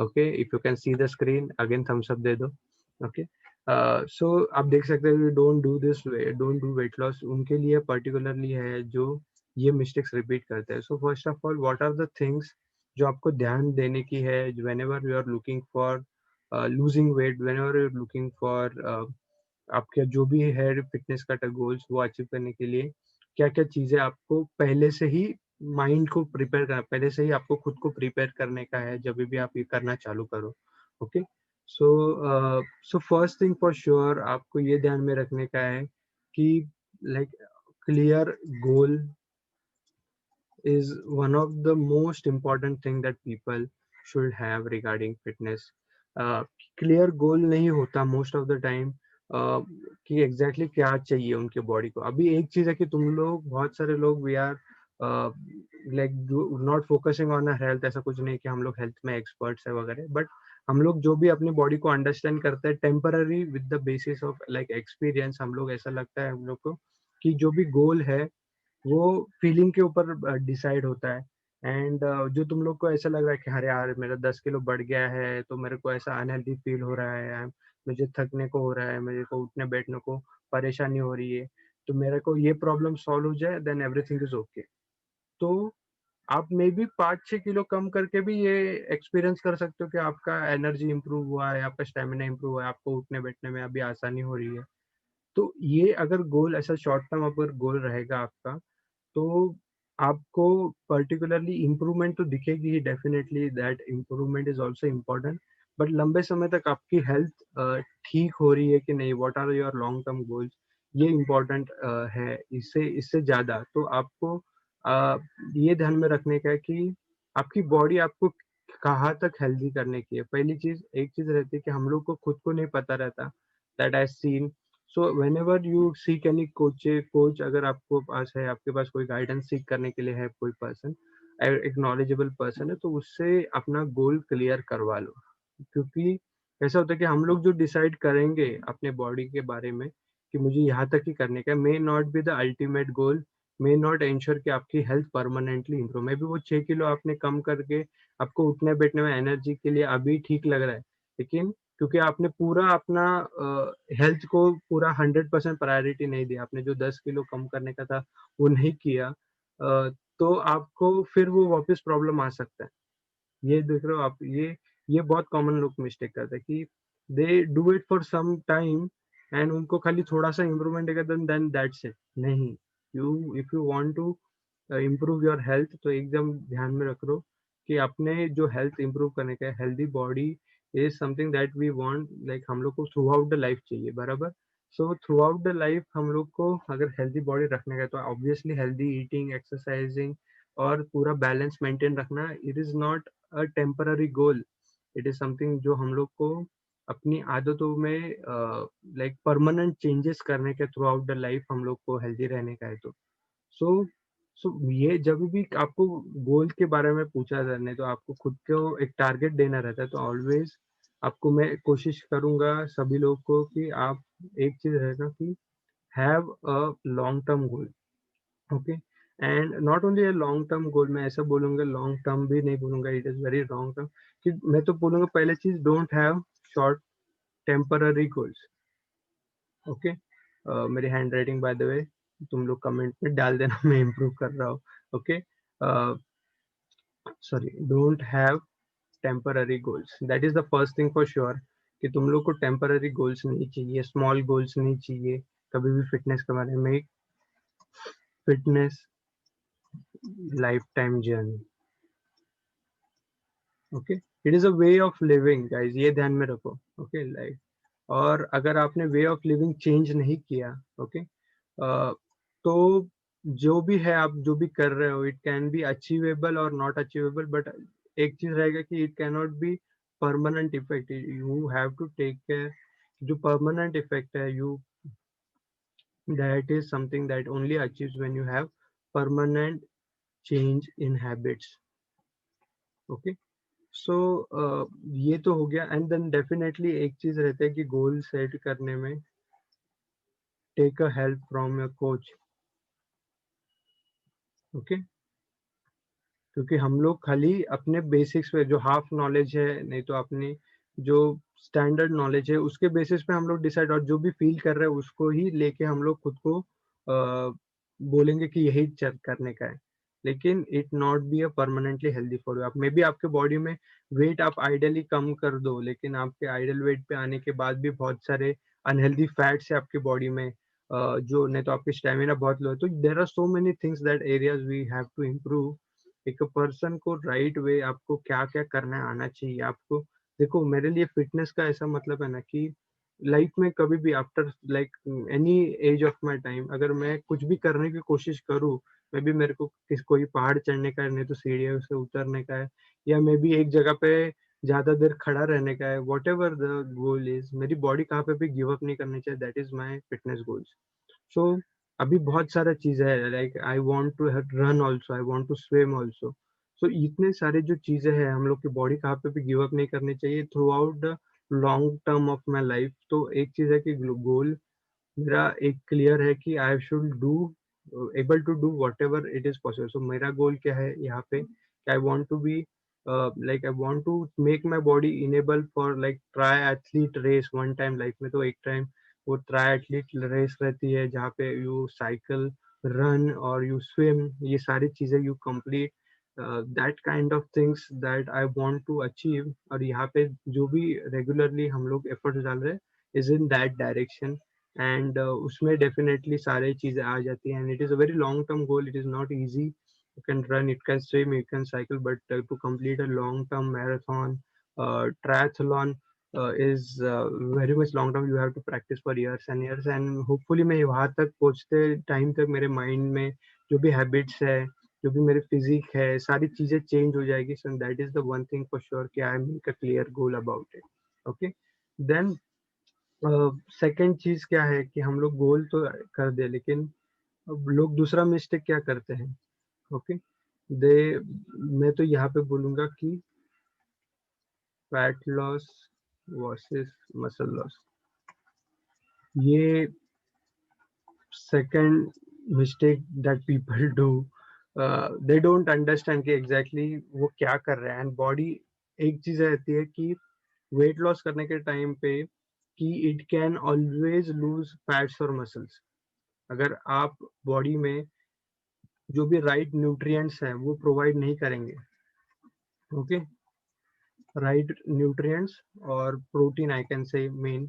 Okay, if you can see the screen again thumbs up दे दो। Okay, so आप देख सकते हो don't do this way, don't do weight loss, उनके लिए पर्टिकुलरली है जो ये मिस्टेक्स रिपीट करते हैं। So first of all what are the things जो आपको ध्यान देने की है whenever you are looking for losing weight, whenever you are looking for आपके जो भी है फिटनेस का गोल्स वो अचीव करने के लिए क्या क्या चीजें आपको पहले से ही माइंड को प्रिपेयर करना, पहले से ही आपको खुद को प्रिपेयर करने का है जब भी आप ये करना चालू करो। Okay, so so first thing for sure आपको ये ध्यान में रखने का है कि like clear goal is one of the most important thing that people should have regarding fitness. Clear goal नहीं होता मोस्ट ऑफ द टाइम कि एग्जैक्टली क्या चाहिए उनके बॉडी को। अभी एक चीज है कि तुम लोग बहुत सारे लोग we are like not focusing on health, ऐसा कुछ नहीं कि हम लोग हेल्थ में एक्सपर्ट्स है वगैरह, बट हम लोग जो भी अपनी बॉडी को अंडरस्टैंड करते हैं temporary with the basis of like experience, हम लोग ऐसा लगता है हम लोग को कि जो भी गोल है वो फीलिंग के ऊपर डिसाइड होता है। एंड जो तुम लोग को ऐसा लग रहा है कि अरे यार मेरा 10 किलो बढ़ गया है तो मेरे को ऐसा अनहेल्दी फील हो रहा है, मुझे थकने को हो रहा है, मेरे को उठने बैठने को परेशानी हो रही है, तो मेरे को ये प्रॉब्लम सॉल्व हो जाए देन एवरीथिंग इज ओके। तो आप मे बी 5-6 किलो कम करके भी ये एक्सपीरियंस कर सकते हो कि आपका एनर्जी इंप्रूव हुआ है, आपका स्टेमिना इंप्रूव हुआ है, आपको उठने बैठने में अभी आसानी हो रही है। तो ये अगर गोल ऐसा शॉर्ट टर्म अगर गोल रहेगा आपका तो आपको पर्टिकुलरली इम्प्रूवमेंट तो दिखेगी ही, definitely that improvement is also important, but लंबे समय तक आपकी हेल्थ ठीक हो रही है कि नहीं, what are your long term goals, ये इम्पोर्टेंट है। इससे इससे ज्यादा तो आपको ये ध्यान में रखने का है कि आपकी बॉडी आपको कहाँ तक हेल्दी करने की है। पहली चीज, एक चीज रहती है कि हम लोग को खुद को नहीं पता रहता, that I seen. So whenever you seek any coach अगर आपको पास है, आपके पास कोई गाइडेंस सीख करने के लिए है, कोई पर्सन एक नॉलेजेबल पर्सन है, तो उससे अपना गोल क्लियर करवा लो। क्योंकि ऐसा होता है कि हम लोग जो डिसाइड करेंगे अपने बॉडी के बारे में कि मुझे यहाँ तक ही करने का, may not be the ultimate goal, may not ensure कि आपकी health permanently improve. May be वो 6 किलो आपने कम करके आपको उठने बैठने में एनर्जी के लिए अभी ठीक लग रहा है, लेकिन क्योंकि आपने पूरा अपना हेल्थ को पूरा 100% प्रायोरिटी नहीं दिया, आपने जो 10 किलो कम करने का था वो नहीं किया, तो आपको फिर वो वापस प्रॉब्लम आ सकता है। ये देख रहे हो आप, ये बहुत कॉमन लोग मिस्टेक करते हैं कि they do it for some time and उनको खाली थोड़ा सा इम्प्रूवमेंट देगा देन दैट्स इट। नहीं, you if you want to improve your health तो एकदम ध्यान में रख लो कि अपने जो हेल्थ इंप्रूव करने का healthy body is something that we want, like हम लोग को थ्रू आउट द लाइफ चाहिए, बराबर। So throughout the life हम लोग को अगर हेल्दी बॉडी रखने का है तो ऑब्वियसली हेल्दी ईटिंग, एक्सरसाइजिंग और पूरा बैलेंस मेंटेन रखना, it is not a temporary goal, it is something जो हम लोग को अपनी आदतों में लाइक परमानेंट चेंजेस करने के थ्रू आउट द लाइफ हम लोग को हेल्दी रहने का है। तो सो सो ये जब भी आपको गोल के बारे में पूछा जाए नहीं तो आपको खुद को एक टारगेट देना रहता है, तो ऑलवेज आपको मैं कोशिश करूंगा सभी लोग को कि आप एक चीज रहेगा कि have a long term goal. Okay, and not only a long term goal, मैं ऐसा बोलूंगा लॉन्ग टर्म भी नहीं बोलूंगा, it is very long term, कि मैं तो बोलूंगा पहले चीज don't have short temporary goals. Okay, मेरी handwriting by the way तुम लोग कमेंट में डाल देना, मैं इम्प्रूव कर रहा हूँ। Okay, sorry, don't have temporary goals, that is the first thing for sure, कि तुम लोग को टेम्पररी गोल्स नहीं चाहिए, स्मॉल गोल्स नहीं चाहिए कभी भी फिटनेस के बारे में। Fitness life time journey, okay, it is a way of living guys, ये ध्यान में रखो। ओके, लाइफ, और अगर आपने वे ऑफ लिविंग चेंज नहीं किया, ओके, तो जो भी है आप जो भी कर रहे हो, इट कैन बी अचीवेबल और नॉट अचीवेबल, बट एक चीज रहेगा कि it can not be permanent effect, you have to take care. जो परमानेंट इफेक्ट है you, that is something that only achieves when you have permanent change in habits. Okay, so ये तो हो गया, एंड देन डेफिनेटली एक चीज रहता है कि गोल सेट करने में take a help from your coach. Okay, क्योंकि हम लोग खाली अपने बेसिक्स पे जो हाफ नॉलेज है, नहीं तो अपनी जो स्टैंडर्ड नॉलेज है उसके बेसिस पे हम लोग डिसाइड, और जो भी फील कर रहे हैं उसको ही लेके हम लोग खुद को बोलेंगे कि यही करने का है। लेकिन it not be a permanently healthy for you. आप मे बी आपके बॉडी में वेट आप आइडियली कम कर दो, लेकिन आपके आइडियल वेट पे आने के बाद भी बहुत सारे अनहेल्दी फैट्स है आपकी बॉडी में, जो नहीं तो आपकी स्टेमिना बहुत लो है। तो there are so many things that areas we have to improve. एक पर्सन को राइट वे आपको क्या-क्या करना है आना चाहिए। आपको देखो, मेरे लिए फिटनेस का ऐसा मतलब है ना कि लाइफ में कभी भी after like any as of my time अगर मैं कुछ भी करने की कोशिश करूँ, मे बी मेरे को कोई पहाड़ चढ़ने का है, नहीं तो सीढ़ियों से उतरने का है, या मे बी एक जगह पे ज़्यादा देर खड़ा रहने का है, व्हाटएवर द गोल इज़, मेरी बॉडी कहाँ पे भी गिव अप नहीं करनी चाहिए। That is my fitness goals. So अभी बहुत सारा चीज़ें है, like I want to run also, I want to swim also. So इतने सारे जो चीज़ें हैं हम लोग की बॉडी कहाँ पे भी गिव अप नहीं करनी चाहिए through out the long term of my life. तो एक चीज़ है कि गोल मेरा एक क्लियर है कि I should do able to do whatever it is possible. So मेरा गोल क्या है यहाँ पे कि I want to be like I want to make my body enable for like triathlete race one time life में। तो एक time वो ट्राई एथलीट रेस रहती है जहाँ पे यू साइकिल, रन और यू स्विम, ये सारी चीजें you complete that kind of things that I want to achieve. और यहाँ पे जो भी रेगुलरली हम लोग एफर्ट्स डाल रहे हैं is in that direction. And उसमें डेफिनेटली सारी चीज़ें आ जाती हैं, and it is a very long term goal. It is not easy. You can run, you can swim, you can cycle, but to complete a long term marathon, triathlon is very much long term. You have to practice for years and years, and hopefully मैं वहाँ तक पहुँचते time तक मेरे mind में जो भी habits है, जो भी मेरे फिजिक है, सारी चीज़ें चेंज हो जाएगी। So that is the one thing for sure कि I make a clear goal about it. Okay, then second चीज़ क्या है कि हम लोग गोल तो कर दे, लेकिन अब लोग दूसरा मिस्टेक क्या करते हैं। ओके, दे मैं तो यहाँ पे बोलूँगा कि fat loss versus muscle loss, ये second mistake that people do. They don't understand कि एग्जैक्टली वो क्या कर रहे हैं। एंड बॉडी, एक चीज़ रहती है कि वेट लॉस करने के टाइम पे कि it can always lose fats और मसल्स, अगर आप बॉडी में जो भी राइट न्यूट्रिएंट्स हैं वो प्रोवाइड नहीं करेंगे। ओके, राइट न्यूट्रिएंट्स और protein I can say main.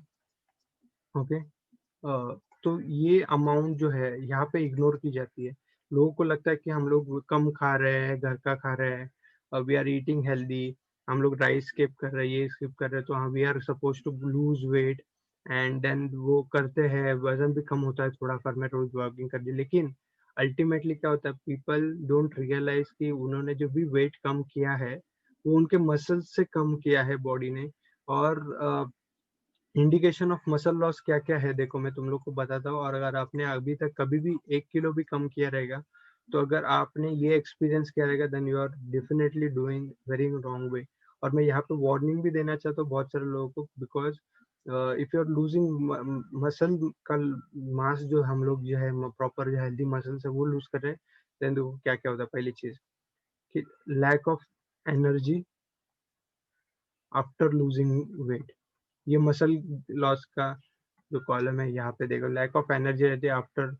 Okay, तो ये अमाउंट जो है यहाँ पे इग्नोर की जाती है। लोगों को लगता है कि हम लोग कम खा रहे हैं, घर का खा रहे हैं, वी आर ईटिंग हेल्दी, हम लोग राइस स्किप कर रहे हैं, ये स्किप कर रहे हैं, तो हाँ we are suppose to lose weight. And then वो करते हैं, वजन भी कम होता है थोड़ा, फॉर मैं रोज वॉकिंग कर दी, लेकिन अल्टीमेटली क्या होता है, पीपल डोंट रियलाइज कि उन्होंने जो भी वेट कम किया है वो उनके मसल्स से कम किया है बॉडी ने। और इंडिकेशन ऑफ मसल लॉस क्या-क्या है, देखो मैं तुम लोग को बताता हूँ। और अगर आपने अभी तक कभी भी 1 किलो भी कम किया रहेगा, तो अगर आपने ये एक्सपीरियंस किया रहेगा, then you are definitely doing very wrong way. और मैं यहाँ पे वार्निंग भी देना चाहता हूँ बहुत सारे लोगों को, because if you are losing muscle का मास, जो हम लोग जो है प्रॉपर जो हेल्दी मसल्स है वो लूज़ कर रहे हैं, देन देखो क्या-क्या होता है। पहली चीज़ कि lack of energy after losing weight, ये मसल लॉस का जो कॉलम है यहाँ पे देखो, लैक ऑफ एनर्जी रहती है आफ्टर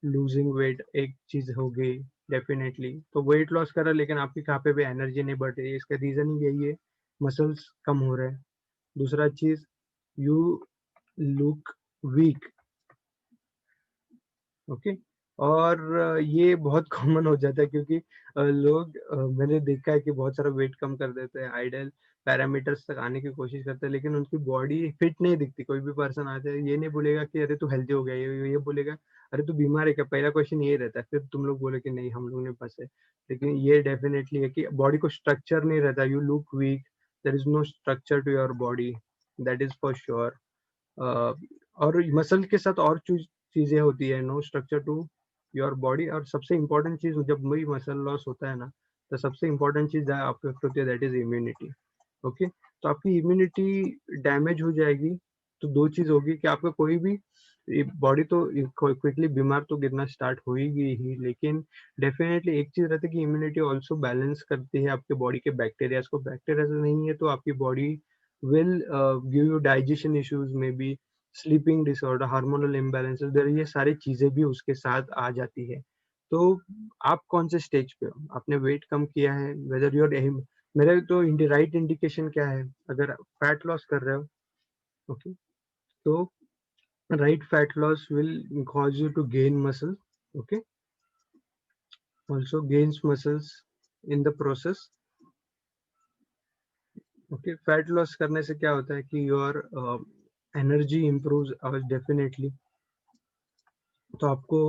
लूजिंग वेट, एक चीज हो गई डेफिनेटली। तो वेट लॉस कर रहा है लेकिन आपकी कहाँ पे भी एनर्जी नहीं बढ़ रही है, इसका रीजन ही यही है, मसल्स कम हो रहे हैं। दूसरा चीज, यू लुक वीक। ओके, और ये बहुत कॉमन हो जाता है क्योंकि लोग मैंने देखा है कि बहुत सारा वेट कम कर देते हैं, आइडियल पैरामीटर्स तक आने की कोशिश करते हैं, लेकिन उनकी बॉडी फिट नहीं दिखती। कोई भी पर्सन आता है ये नहीं बोलेगा कि अरे तू हेल्दी हो गया, ये बोलेगा अरे तू बीमार है क्या, पहला क्वेश्चन ये रहता है। फिर तुम लोग बोले कि नहीं हम लोग ने फंसे है। लेकिन ये डेफिनेटली है कि बॉडी को स्ट्रक्चर नहीं रहता, you look weak, there is no structure to your body, that is for sure. और मसल के साथ और चीजें होती है, no structure to your body. और सबसे इम्पोर्टेंट चीज जब भी मसल लॉस होता है ना, तो सबसे इम्पोर्टेंट चीज आपको होती है, दैट इज इम्यूनिटी। ओके, तो आपकी इम्यूनिटी डैमेज हो जाएगी, तो दो चीज होगी कि आपका कोई भी बॉडी तो क्विकली बीमार तो गिरना स्टार्ट हो ही गई ही, लेकिन डेफिनेटली एक चीज रहती है कि इम्यूनिटी ऑल्सो बैलेंस करती है आपके बॉडी के बैक्टीरियाज को। बैक्टीरिया नहीं है तो आपकी body will give you digestion issues, may be sleeping disorder, hormonal imbalances, ये सारी चीजें भी उसके साथ आ जाती है। तो आप कौन से स्टेज पे हो, आपने वेट कम किया है, वेदर यूर एम, मेरे तो राइट इंडिकेशन क्या है, अगर फैट लॉस कर रहे हो, ओके, तो right fat loss will cause you to gain muscle, okay, also gains muscles in the process, okay। fat loss करने से क्या होता है कि your energy improves definitely, तो आपको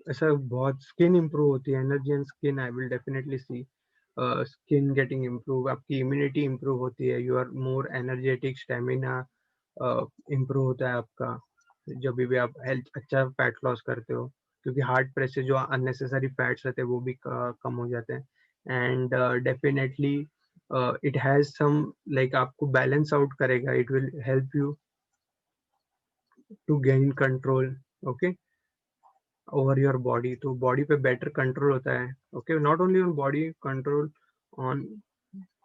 ऐसा बहुत स्किन इम्प्रूव होती है, energy and skin I will definitely see skin getting improve, आपकी इम्यूनिटी इम्प्रूव होती है, you are more energetic, stamina improve होता है आपका जब भी आप हेल्थ अच्छा फैट लॉस करते हो, क्योंकि हार्ट प्रेशर जो अननेसेसरी फैट्स रहते हैं वो भी कम हो जाते हैं। And definitely it has some like आपको बैलेंस आउट करेगा, it will help you to gain control, okay, over your body. तो बॉडी पे बेटर कंट्रोल होता है, okay, not only on body, control on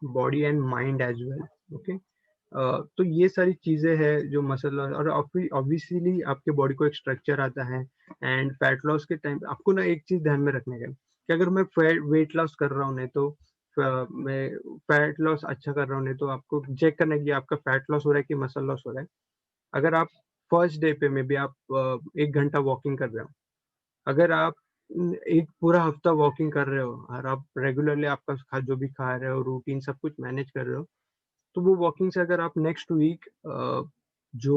body and mind as well, okay. तो ये सारी चीजें हैं जो मसल, और ऑब्वियसली आपके बॉडी को एक स्ट्रक्चर आता है। एंड फैट लॉस के टाइम आपको ना एक चीज ध्यान में रखने का कि अगर मैं वेट लॉस कर रहा हूँ नहीं तो मैं फैट लॉस अच्छा कर रहा हूँ, नहीं तो आपको चेक करना है कि आपका फैट लॉस हो रहा है कि मसल लॉस हो रहा है। अगर आप फर्स्ट डे पे में भी आप 1 घंटा वॉकिंग कर रहे हो, अगर आप एक पूरा हफ्ता वॉकिंग कर रहे हो और आप रेगुलरली आपका जो भी खा रहे हो, रूटीन सब कुछ मैनेज कर रहे हो, तो वो वॉकिंग से अगर आप नेक्स्ट वीक जो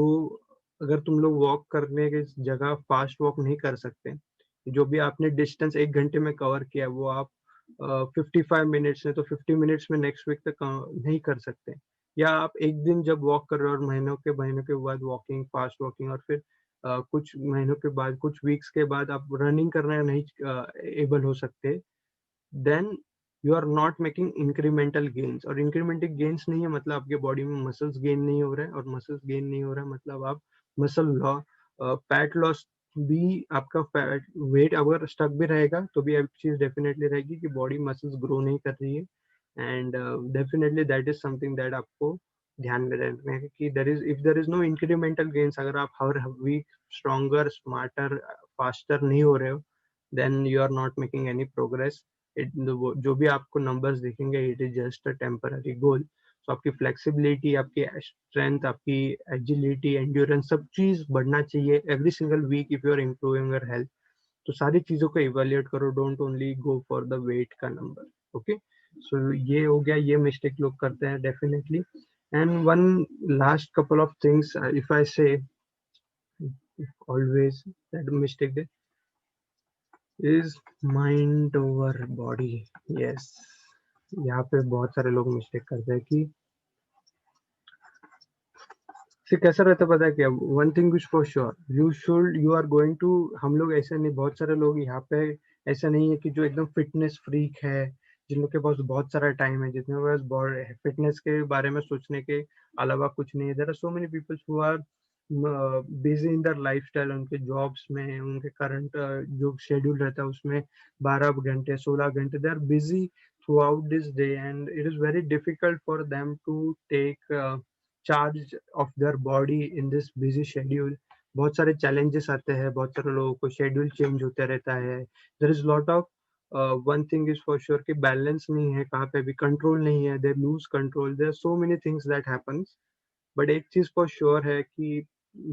अगर तुम लोग वॉक करने की जगह फास्ट वॉक नहीं कर सकते, जो भी आपने डिस्टेंस 1 घंटे में कवर किया वो आप 55 मिनट्स में, तो 50 मिनट्स में नेक्स्ट वीक तक नहीं कर सकते। या आप एक दिन जब वॉक कर रहे हो और महीनों के बाद वॉकिंग, फास्ट वॉकिंग, और फिर कुछ महीनों के बाद, कुछ वीक्स के बाद आप रनिंग करने नहीं एबल हो सकते, then you are not making incremental gains. और इंक्रीमेंटल गेन्स नहीं है मतलब आपके बॉडी में मसल्स गेन नहीं हो रहे हैं, और मसल्स गेन नहीं हो रहा है मतलब आप मसल लॉ फैट लॉस भी, आपका फैट वेट अगर स्टक भी रहेगा तो भी एक चीज डेफिनेटली रहेगी कि बॉडी मसल्स ग्रो नहीं कर रही है। And definitely that is something that आपको ध्यान में रखना है कि there is, if there is no incremental gains, अगर आप हर वीक स्ट्रॉन्गर, स्मार्टर, फास्टर नहीं हो रहे हो, then you are not making any progress. जो भी आपको नंबर्स दिखेंगे, it is just a temporary goal. तो आपकी फ्लेक्सिबिलिटी, आपकी स्ट्रेंथ, आपकी एजिलिटी, एंड्योरेंस, सब चीज बढ़ना चाहिए every single week if you are improving your health. तो सारी चीजों को इवेल्युएट करो, don't only go for the weight का नंबर, ओके। सो ये हो गया, ये मिस्टेक लोग करते हैं definitely. And one last couple of things if I say, always that mistake is mind over body. Yes, यहाँ पे बहुत सारे लोग मिस्टेक करते हैं कि फिर कैसा रहता है पता है क्या, one thing is for sure, you are going to, हम लोग ऐसे नहीं, बहुत सारे लोग यहाँ पे ऐसा नहीं है कि जो एकदम फिटनेस फ्रीक है, जिन लोग के पास बहुत सारा टाइम है, जितने पास फिटनेस के बारे में सोचने के अलावा कुछ नहीं है। There are so many people who are busy in their lifestyle, उनके जॉब्स में, उनके करंट जो शेड्यूल रहता है उसमें 12 घंटे, 16 घंटे, they are busy throughout this day, and it is very difficult for them to take charge of their body in this busy schedule. बहुत सारे चैलेंजेस आते हैं, बहुत सारे लोगों को शेड्यूल चेंज होते रहता है, there is lot of one thing is for sure कि बैलेंस नहीं है, कहाँ पे भी कंट्रोल नहीं है, they lose control, there so many things that happens. But एक चीज फॉर श्योर है कि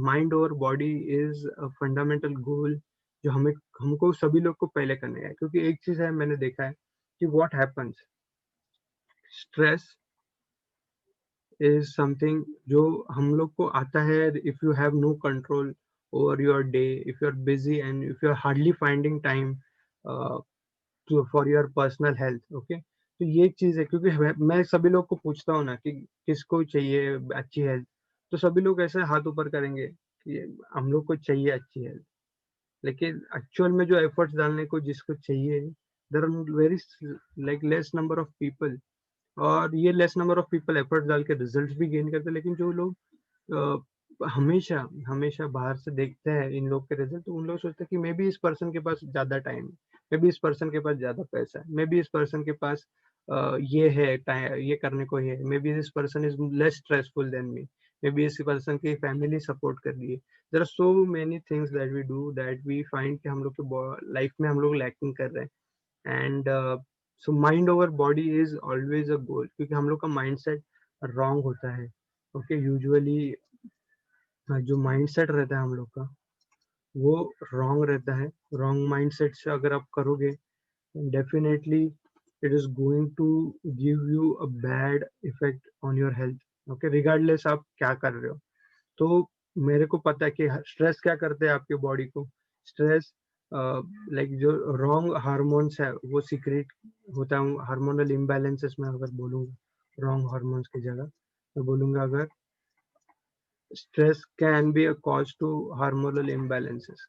mind over body is a fundamental goal, जो हमें हमको सभी लोग को पहले करने का है। क्योंकि एक चीज है, मैंने देखा है कि what happens, stress is something जो हम लोग को आता है if you have no control over your day, if you are busy and if you are hardly finding time for your personal health, okay. तो ये एक चीज है, क्योंकि मैं सभी लोग को पूछता हूँ ना कि किसको चाहिए अच्छी हेल्थ, तो सभी लोग ऐसे हाथ ऊपर करेंगे कि हम लोग को चाहिए अच्छी हेल्थ, लेकिन एक्चुअल में जो एफर्ट्स डालने को जिसको चाहिए, there are very like less number of people. और ये less number of people effort डाल के रिजल्ट भी गेन करते हैं, लेकिन जो लोग हमेशा हमेशा बाहर से देखते हैं इन लोग के रिजल्ट, तो उन लोग सोचते हैं कि मे बी इस पर्सन के पास ज्यादा टाइम है, मे बी इस पर्सन के पास ज्यादा पैसा है, मे बी इस पर्सन के पास ये है टाइम, ये करने को है, maybe this person is less stressful than me, maybe इस पर्सन की फैमिली सपोर्ट कर रही है। There are so many things that we do that we find कि हम लोग के लाइफ में हम लोग लैकिंग कर रहे हैं। And so mind over body is always a goal, क्योंकि हम लोग का माइंड सेट रॉन्ग होता है। ओके, यूजुअली जो माइंडसेट रहता है हम लोग का वो रॉन्ग रहता है। रॉन्ग माइंडसेट से अगर आप करोगे, definitely it is going to give you a bad effect on your health. Okay, regardless आप क्या कर रहे हो। तो मेरे को पता है कि स्ट्रेस क्या करते हैं आपके बॉडी को। स्ट्रेस लाइक जो रॉन्ग हार्मोन्स है वो सीक्रेट होता है। हार्मोनल इम्बैलेंसेस में अगर बोलूंगा रॉन्ग हार्मोन्स की जगह, मैं बोलूंगा अगर stress can be a cause to hormonal imbalances.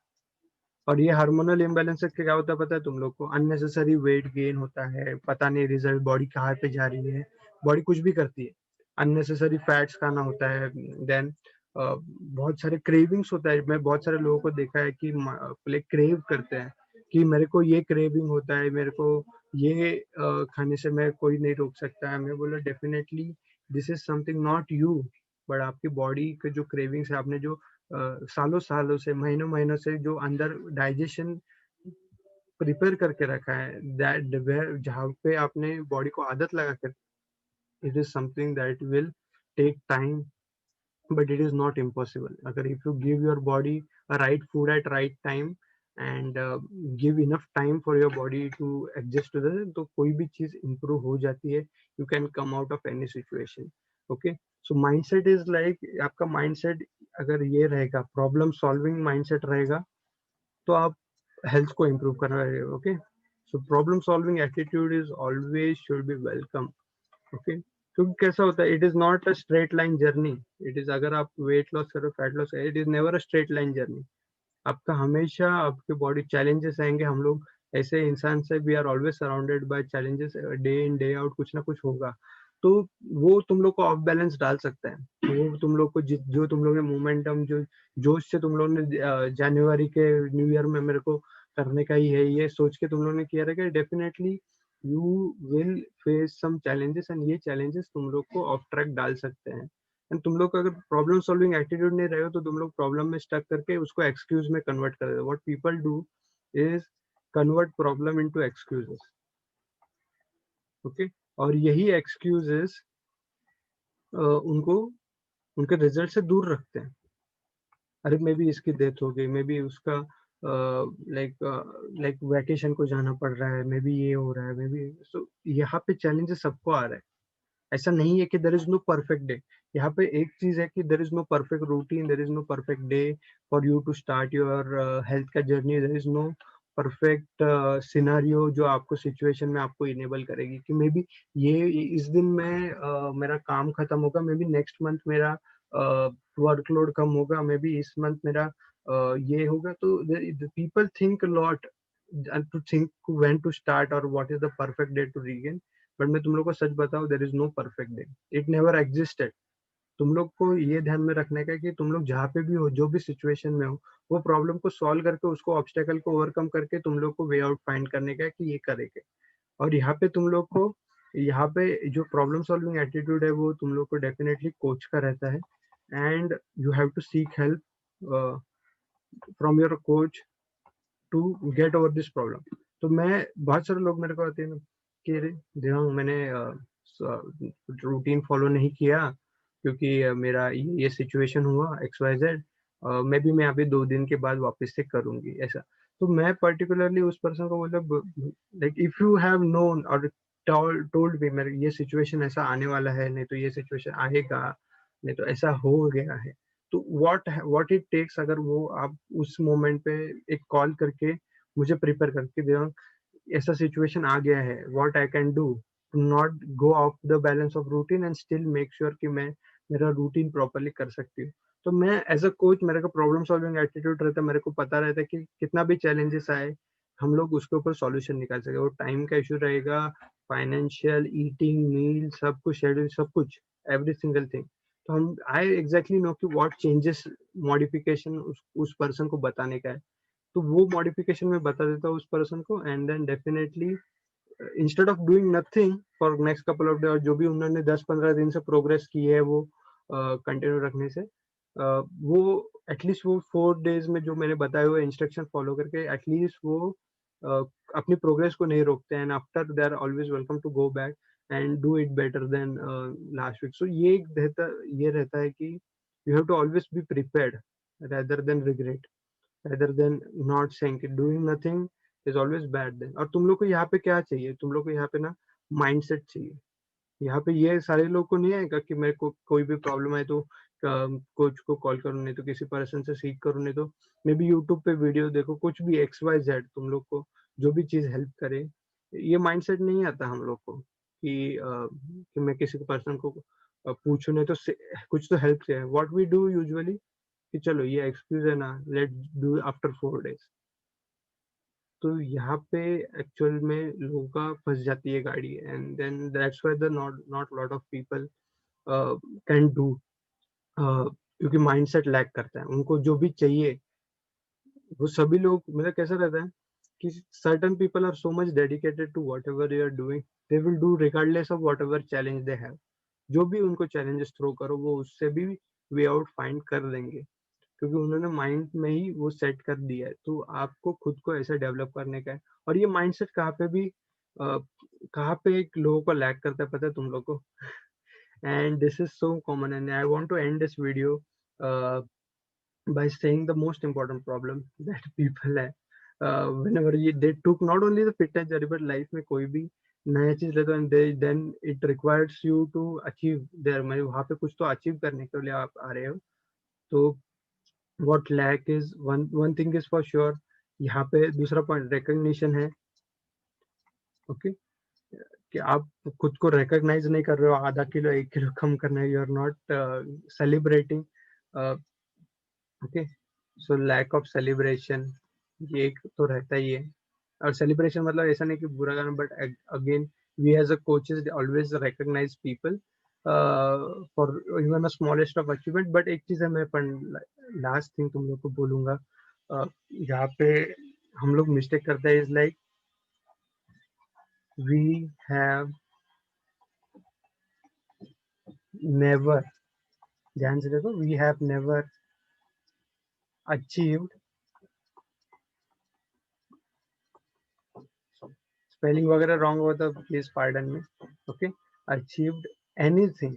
और ये हार्मोनल इम्बैलेंस से क्या होता है पता है तुम लोग को? अननेसेसरी वेट गेन होता है, पता नहीं रिजल्ट बॉडी कहाँ पे जा रही है, बॉडी कुछ भी करती है। अननेसेसरी फैट्स खाना होता है, देन बहुत सारे क्रेविंग्स होता है। मैं बहुत सारे लोगों को देखा है कि लाइक क्रेव करते हैं कि मेरे को ये क्रेविंग होता है, मेरे को ये खाने से मैं कोई नहीं रोक सकता है। मैं बोला definitely this is something not you, but आपकी बॉडी के जो क्रेविंग्स है, आपने जो सालों सालों से महीनों महीनों से जो अंदर डाइजेशन प्रिपेयर करके रखा है, दैट जहाँ पे आपने बॉडी को आदत लगा कर, it is something that will take time, but it is not impossible. Agar if you give your body a right food at right time and give enough time for your body to adjust to the, तो कोई भी चीज improve हो जाती है। You can come out of any situation. Okay, so mindset is like आपका mindset अगर ये रहेगा, प्रॉब्लम सॉल्विंग माइंडसेट रहेगा, तो आप हेल्थ को इम्प्रूव कर रहे हो। Okay, so problem solving attitude is always should be welcome. Okay, क्योंकि कैसा होता है, it is not a straight line journey. It is, अगर आप वेट लॉस करो, fat loss, it is never a straight line journey. आपका हमेशा आपके बॉडी चैलेंजेस आएंगे। हम लोग ऐसे इंसान से, we are always surrounded by challenges, day in day out कुछ ना कुछ होगा। तो वो तुम लोग को ऑफ बैलेंस डाल सकता है। वो तुम लोग को जो तुम लोग ने मोमेंटम, जो जोश से तुम लोग ने जनवरी के न्यू ईयर में मेरे को करने का ही है, ये सोच के तुम लोग ने किया रहेगा, definitely you will face some challenges, and ये चैलेंजेस तुम लोग को ऑफ ट्रैक डाल सकते हैं। एंड तुम लोग का अगर प्रॉब्लम सॉल्विंग एटीट्यूड नहीं रहेगा, तो तुम लोग प्रॉब्लम में स्टक करके उसको एक्सक्यूज में कन्वर्ट कर देते। What people do is convert problem into excuses. Okay, और यही एक्सक्यूजेस उनको उनके रिजल्ट से दूर रखते हैं। अरे मे बी इसकी डेथ हो गई, मे बी उसका लाइक लाइक वैकेशन को जाना पड़ रहा है, मे बी ये हो रहा है, मे बी। सो यहाँ पे चैलेंजेस सबको आ रहा है। ऐसा नहीं है कि there is no perfect day. यहाँ पे एक चीज है कि there is no perfect routine, there is no perfect day for you to start your health का journey. There is no perfect scenario जो आपको सिचुएशन में आपको इनेबल करेगी कि मे बी ये इस दिन में मेरा काम खत्म होगा, मे बी नेक्स्ट मंथ मेरा वर्कलोड कम होगा, मे बी इस मंथ मेरा ये होगा। तो people think lot to think when to start और what is the perfect day to regain. But मैं तुम लोग को सच बताऊं, there is no perfect day, it never existed. तुम लोग को ये ध्यान में रखने का है कि तुम लोग जहाँ पे भी हो, जो भी सिचुएशन में हो, वो प्रॉब्लम को सॉल्व करके, उसको ऑब्स्टेकल को ओवरकम करके तुम लोग को वे आउट फाइंड करने का है कि ये करेंगे। और यहाँ पे तुम लोग को, यहाँ पे जो प्रॉब्लम सॉल्विंग एटीट्यूड है वो तुम लोग को डेफिनेटली कोच का रहता है। And you have to seek help from your coach to get over this problem. तो मैं, बहुत सारे लोग मेरे को आते हैं कि अरे देवांग, मैंने रूटीन फॉलो नहीं किया क्योंकि मेरा ये सिचुएशन हुआ XYZ, मे बी मैं अभी 2 दिन के बाद वापस से करूंगी ऐसा। तो मैं पर्टिकुलरली उस पर्सन को बोला, like if you have known और टोल्ड मी मेरे ये सिचुएशन ऐसा आने वाला है, नहीं तो ये सिचुएशन आएगा, नहीं तो ऐसा हो गया है, तो व्हाट इट टेक्स, अगर वो आप उस मोमेंट पे एक कॉल करके मुझे प्रिपेयर करके दे, ऐसा सिचुएशन आ गया है, what I can do to not go off the balance of routine and still make sure कि मैं मेरा रूटीन प्रॉपरली कर सकती हूँ। तो मैं एज अ कोच, मेरे को प्रॉब्लम सॉल्विंग एटीट्यूड रहता है। मेरे को पता रहता है कि कितना भी चैलेंजेस आए, हम लोग उसके ऊपर सॉल्यूशन निकाल सके। वो टाइम का इशू रहेगा, फाइनेंशियल, ईटिंग, मील, सब कुछ, शेड्यूल, सब कुछ, एवरी सिंगल थिंग। तो हम आई एग्जैक्टली नो कि व्हाट चेंजेस मॉडिफिकेशन उस पर्सन को बताने का है, तो वो मॉडिफिकेशन मैं बता देता हूँ उस पर्सन को, and then definitely instead of doing nothing for next couple of day, और जो भी उन्होंने 10-15 दिन से प्रोग्रेस की है वो कंटिन्यू रखने से वो एटलीस्ट वो 4 डेज में जो मैंने बताए हुए इंस्ट्रक्शन फॉलो करके एटलीस्ट वो अपनी प्रोग्रेस को नहीं रोकते हैं, and after they are always welcome to go back and do it better than last week. So ये रहता है कि you have to always be prepared rather than regret, rather than not saying it, doing nothing is always bad then। और तुम लोग को यहाँ पे क्या चाहिए, तुम लोग को यहाँ पे ना माइंडसेट चाहिए। यहाँ पे ये सारे लोग को नहीं आएगा कि मेरे को कोई भी प्रॉब्लम है तो कोच को कॉल करूँ, नहीं तो किसी पर्सन से सीख करूँ, नहीं तो मे बी यूट्यूब पे वीडियो देखो, कुछ भी XYZ तुम लोग को जो भी चीज हेल्प करे। ये माइंडसेट नहीं आता हम लोग को कि मैं किसी पर्सन को पूछूं, नहीं तो कुछ तो हेल्प चाहिए। व्हाट वी डू यूजुअली कि चलो ये एक्सक्यूज है ना, लेट डू आफ्टर 4 डेज। तो यहाँ पे एक्चुअल में लोगों का फंस जाती है गाड़ी, and then that's why the not not lot of people can do, क्योंकि माइंडसेट लैक करता है। उनको जो भी चाहिए वो सभी लोग, मतलब कैसा रहता है कि certain people are so much dedicated to whatever you are doing, they will do regardless of whatever challenge they have. जो भी उनको चैलेंजेस थ्रो करो वो उससे भी वे आउट फाइंड कर देंगे, क्योंकि उन्होंने माइंड में ही वो सेट कर दिया है। तो आपको खुद को ऐसे डेवलप करने का है। और ये माइंडसेट कहाँ पे भी कहाँ पे एक लोगों को लैक करता है पता है तुम लोग को? And this is so common, and I want to end this video by saying the most important problem that people have whenever they took not only the fitness journey but life में कोई भी नया चीज लेते हैं, then it requires you to achieve there, मैं वहाँ पे कुछ तो अचीव करने के लिए आप आ रहे हो। तो what lack is one thing is for sure, यहाँ पे दूसरा पॉइंट रिकग्निशन है। ओके, कि आप खुद को रिकॉग्नाइज नहीं कर रहे हो, आधा किलो 1 किलो कम करना है, you are not celebrating. Okay, so lack of celebration ये एक तो रहता ही है। और सेलिब्रेशन मतलब ऐसा नहीं कि बुरा करना, but again we as a coaches always recognise people for even a smallest of achievement. But एक चीज है, मैं लास्ट थिंग तुम लोग को बोलूंगा, यहाँ पे हम लोग मिस्टेक करते हैं, is like we have never, ध्यान से देखो, we have never achieved, spelling वगैरह रॉन्ग हो तो please pardon me. Okay, achieved anything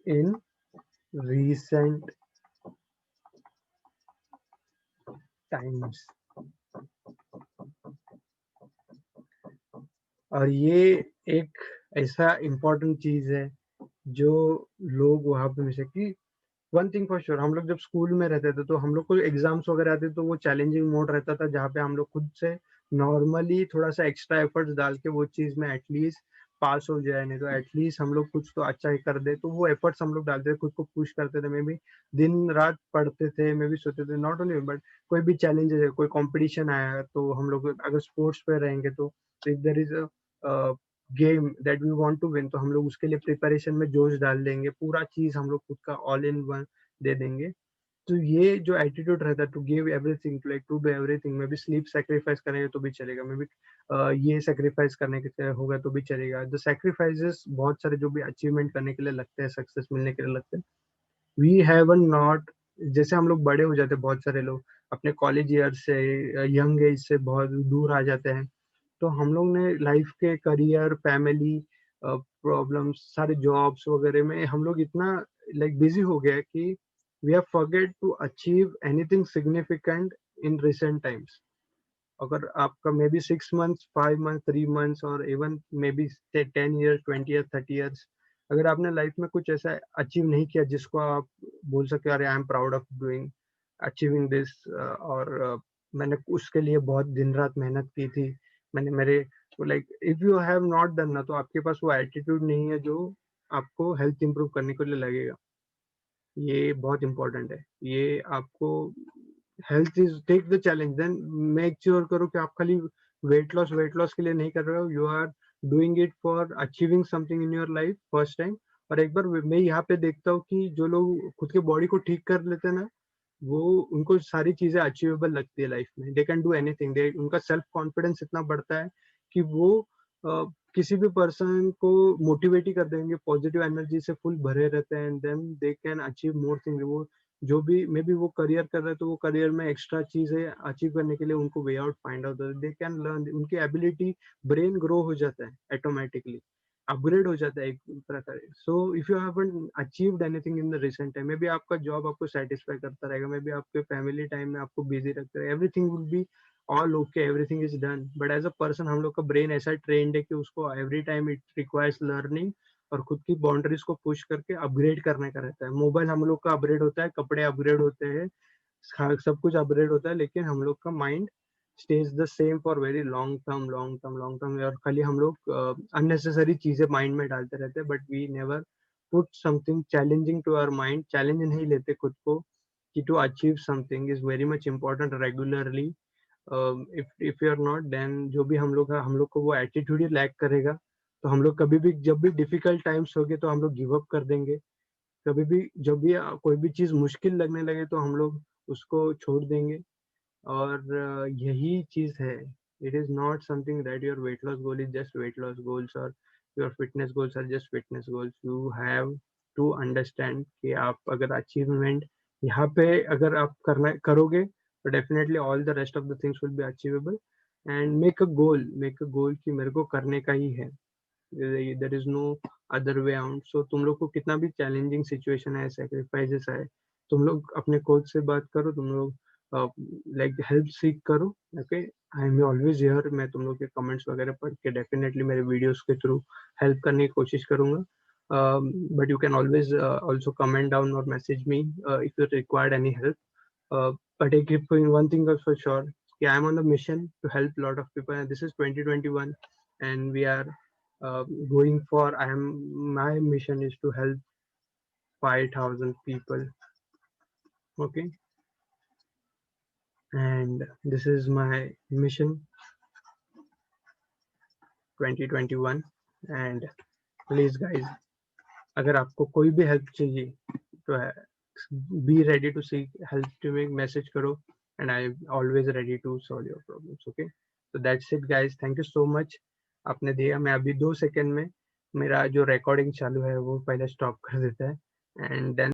in recent times। और ये एक ऐसा इम्पोर्टेंट चीज है जो लोग वहां पे मिसे कि वन थिंग फॉर श्योर, हम लोग जब स्कूल में रहते थे तो हम लोग को एग्जाम्स वगैरह आते तो वो चैलेंजिंग मोड रहता था, जहाँ पे हम लोग खुद से नॉर्मली थोड़ा सा एक्स्ट्रा एफर्ट्स डाल के वो चीज में एटलीस्ट पास हो जाए, नहीं तो एटलीस्ट हम लोग कुछ तो अच्छा ही कर दे। तो वो एफर्ट्स हम लोग डालते थे, खुद को पुश करते थे, मे भी दिन रात पढ़ते थे, मे भी सोते थे, नॉट ओनली बट कोई भी चैलेंजेस है, कोई कंपटीशन आया तो हम लोग अगर स्पोर्ट्स पे रहेंगे तो if there is a game that we want to win, तो हम लोग उसके लिए प्रिपरेशन में जोश डाल देंगे, पूरा चीज हम लोग खुद का ऑल इन वन दे देंगे। तो ये जो एटीट्यूड रहता है to give everything, like to do everything, maybe sleep sacrifice करेंगे तो भी चलेगा, मे बी ये सेक्रीफाइस करने के होगा तो भी चलेगा। द सेक्रीफाइसेस बहुत सारे जो भी अचीवमेंट करने के लिए लगते हैं, सक्सेस मिलने के लिए लगते हैं, वी हैव नॉट, जैसे हम लोग बड़े हो जाते हैं, बहुत सारे लोग अपने कॉलेज ईयर से यंग एज से बहुत दूर आ जाते हैं, तो हम लोग ने लाइफ के करियर, फैमिली प्रॉब्लम्स, सारे जॉब्स वगैरह में हम लोग इतना लाइक बिजी हो गया कि we have forget to achieve anything significant in recent times. अगर आपका maybe 6 months, 5 months, 3 months और even maybe 10 years, 20 years, 30 years, अगर आपने लाइफ में कुछ ऐसा अचीव नहीं किया जिसको आप बोल सके अरे I am proud of doing achieving this, और मैंने उसके लिए बहुत दिन रात मेहनत की थी, मैंने मेरे like if you have not done ना, तो आपके पास वो एटीट्यूड नहीं है जो आपको हेल्थ इंप्रूव करने के लिए लगेगा। ये बहुत इंपॉर्टेंट है। ये आपको health is take the challenge, then make sure करो कि आप खाली वेट लॉस के लिए नहीं कर रहे हो, you are doing it for achieving something in your life first time. और एक बार मैं यहाँ पे देखता हूँ कि जो लोग खुद के बॉडी को ठीक कर लेते हैं ना, वो उनको सारी चीजें अचीवेबल लगती है लाइफ में। दे कैन डू एनीथिंग, दे उनका सेल्फ कॉन्फिडेंस इतना बढ़ता है कि वो किसी भी पर्सन को मोटिवेट ही कर देंगे, पॉजिटिव एनर्जी से फुल भरे रहते हैं, and then they can achieve more thing. वो जो भी मे बी वो करियर कर रहे हैं, तो वो करियर में एक्स्ट्रा चीजें अचीव करने के लिए उनको way out find out, they can learn, उनकी एबिलिटी, ब्रेन ग्रो हो जाता है ऑटोमेटिकली, अपग्रेड हो जाता है एक प्रकार। So if you haven't achieved anything in the recent time, maybe आपका जॉब आपको सेटिस्फाई करता रहेगा, मे बी आपके फैमिली टाइम में आपको बिजी रखता रहेगा, everything will be all okay, everything is done, but as a person हम लोग का ब्रेन ऐसा ट्रेंड है कि उसको every time it requires learning और खुद की बाउंड्रीज को पुश करके अपग्रेड करने का रहता है। मोबाइल हम लोग का अपग्रेड होता है, कपड़े अपग्रेड होते हैं, सब कुछ अपग्रेड होता है, लेकिन हम लोग का mind stage the same for very long term. और खाली हम लोग अननेसेसरी चीजें माइंड में डालते रहते हैं, but we never put something challenging to our mind, challenge नहीं लेते खुद को कि to achieve something is very much important regularly. If you are not, then जो भी हम लोग को वो एटीट्यूड ही लैक करेगा, तो हम लोग कभी भी जब भी डिफिकल्ट टाइम्स होंगे तो हम लोग गिव अप कर देंगे। कभी भी जब भी कोई भी चीज मुश्किल लगने लगे तो हम लोग उसको छोड़ देंगे। और यही चीज है। It is not something that your weight loss goal is just weight loss goals, और your fitness goals are just fitness goals. You have to understand कि आप अगर अचीवमेंट यहाँ पे अगर आप करना करोगे, तो definitely all the rest of the things will be achievable. And make a goal कि मेरे को करने का ही है, there is no other way out. So तुम लोग को कितना भी चैलेंजिंग सिचुएशन है, सेक्रीफाइसेस है, तुम लोग अपने कोच से बात करो, तुम लोग लाइक हेल्प सीख करो। Okay, I am always here. मैं तुम लोग के कमेंट्स वगैरह पढ़ के डेफिनेटली मेरे वीडियोस के थ्रू हेल्प करने की कोशिश करूंगा। But you can always also comment down और message me if you required any help. But I keep one thing for sure, I am on a mission to help a lot of people, and this is 2021, and we are going for. My mission is to help 5,000 people. Okay, and this is my mission 2021, and please guys, अगर आपको कोई भी help चाहिए तो be ready to seek help to me, message करो, and I'm always ready to solve your problems. Okay, so that's it guys, thank you so much। आपने दिया, मैं अभी 2 सेकंड में मेरा जो रिकॉर्डिंग चालू है वो पहले स्टॉप कर देता है, एंड देन